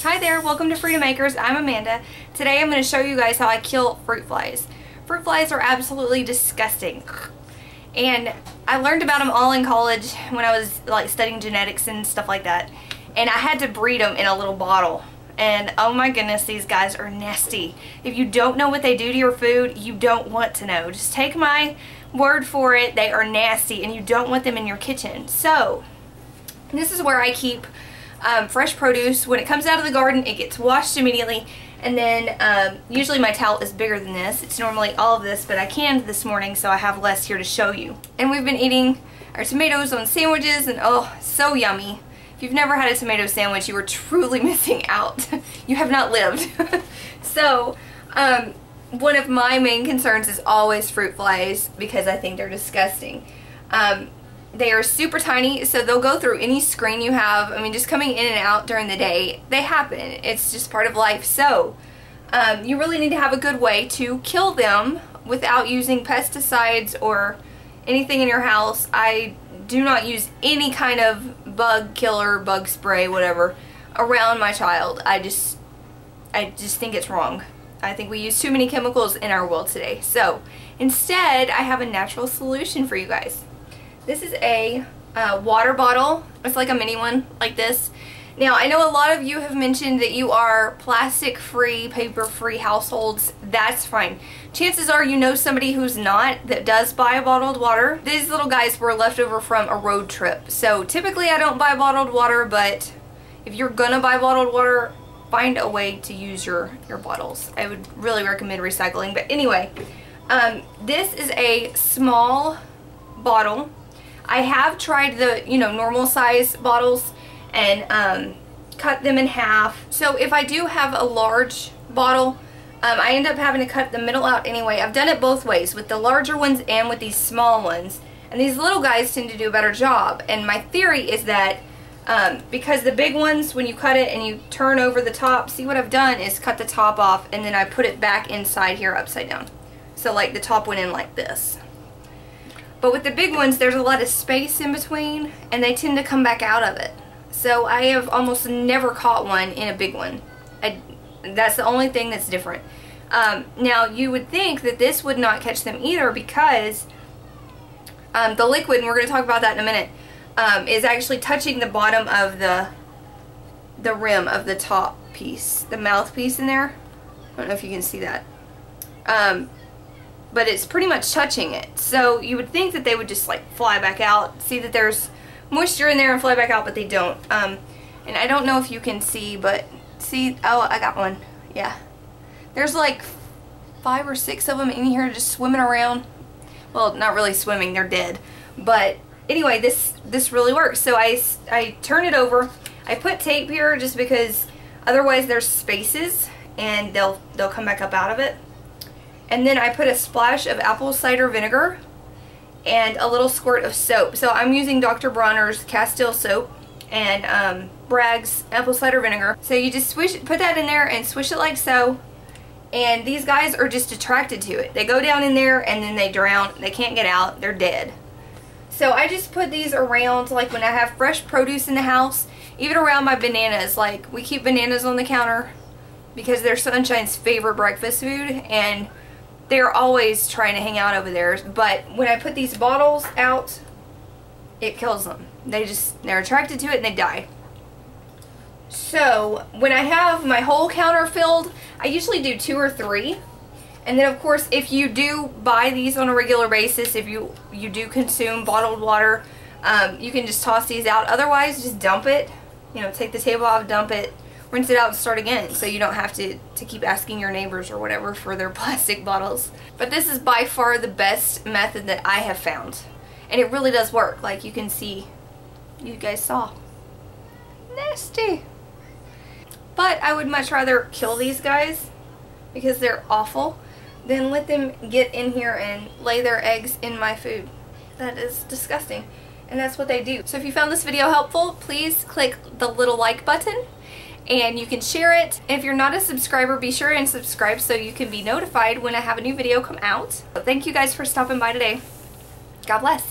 Hi there, welcome to Freedom Makers. I'm Amanda. Today I'm going to show you guys how I kill fruit flies. Fruit flies are absolutely disgusting. And I learned about them all in college when I was like studying genetics and stuff like that. And I had to breed them in a little bottle. And oh my goodness, these guys are nasty. If you don't know what they do to your food, you don't want to know. Just take my word for it, they are nasty and you don't want them in your kitchen. So, this is where I keep fresh produce. When it comes out of the garden, it gets washed immediately, and then usually my towel is bigger than this. It's normally all of this, but I canned this morning, so I have less here to show you. And we've been eating our tomatoes on sandwiches, and oh, so yummy. If you've never had a tomato sandwich, you are truly missing out. You have not lived. So, one of my main concerns is always fruit flies, because I think they're disgusting. They are super tiny, so they'll go through any screen you have. I mean, just coming in and out during the day, they happen. It's just part of life. So, you really need to have a good way to kill them without using pesticides or anything in your house. I do not use any kind of bug killer, bug spray, whatever, around my child. I just think it's wrong. I think we use too many chemicals in our world today. So, instead, I have a natural solution for you guys. This is a water bottle. It's like a mini one, like this. Now, I know a lot of you have mentioned that you are plastic-free, paper-free households. That's fine. Chances are you know somebody who's not, that does buy bottled water. These little guys were left over from a road trip. So, typically I don't buy bottled water, but if you're gonna buy bottled water, find a way to use your bottles. I would really recommend recycling. But anyway, this is a small bottle. I have tried the, normal size bottles and cut them in half. So if I do have a large bottle, I end up having to cut the middle out anyway. I've done it both ways, with the larger ones and with these small ones. And these little guys tend to do a better job. And my theory is that because the big ones, when you cut it and you turn over the top, see what I've done is cut the top off and then I put it back inside here upside down. So like the top went in like this. But with the big ones, there's a lot of space in between, and they tend to come back out of it. So I have almost never caught one in a big one. That's the only thing that's different. Now, you would think that this would not catch them either, because the liquid, and we're going to talk about that in a minute, is actually touching the bottom of the rim of the top piece, the mouthpiece in there. I don't know if you can see that. But it's pretty much touching it. So you would think that they would just like fly back out. See that there's moisture in there and fly back out, but they don't. And I don't know if you can see, but see, oh, I got one. Yeah. There's like 5 or 6 of them in here just swimming around. Well, not really swimming, they're dead. But anyway, this really works. So I turn it over. I put tape here just because otherwise there's spaces and they'll come back up out of it. And then I put a splash of apple cider vinegar and a little squirt of soap. So I'm using Dr. Bronner's Castile soap and Bragg's apple cider vinegar. So you just put that in there and swish it like so. And these guys are just attracted to it. They go down in there and then they drown. They can't get out. They're dead. So I just put these around, like when I have fresh produce in the house, even around my bananas. Like we keep bananas on the counter because they're Sunshine's favorite breakfast food, and they're always trying to hang out over there. But when I put these bottles out, it kills them. They're attracted to it and they die. So when I have my whole counter filled, I usually do 2 or 3. And then of course, if you do buy these on a regular basis, if you do consume bottled water, you can just toss these out. Otherwise, just dump it. Take the table off, dump it, rinse it out and start again, so you don't have to keep asking your neighbors or whatever for their plastic bottles. But this is by far the best method that I have found, and it really does work. Like you can see, you guys saw. Nasty. But I would much rather kill these guys because they're awful than let them get in here and lay their eggs in my food. That is disgusting, and that's what they do. So if you found this video helpful, please click the little like button. And you can share it. And if you're not a subscriber, be sure and subscribe so you can be notified when I have a new video come out. So thank you guys for stopping by today. God bless.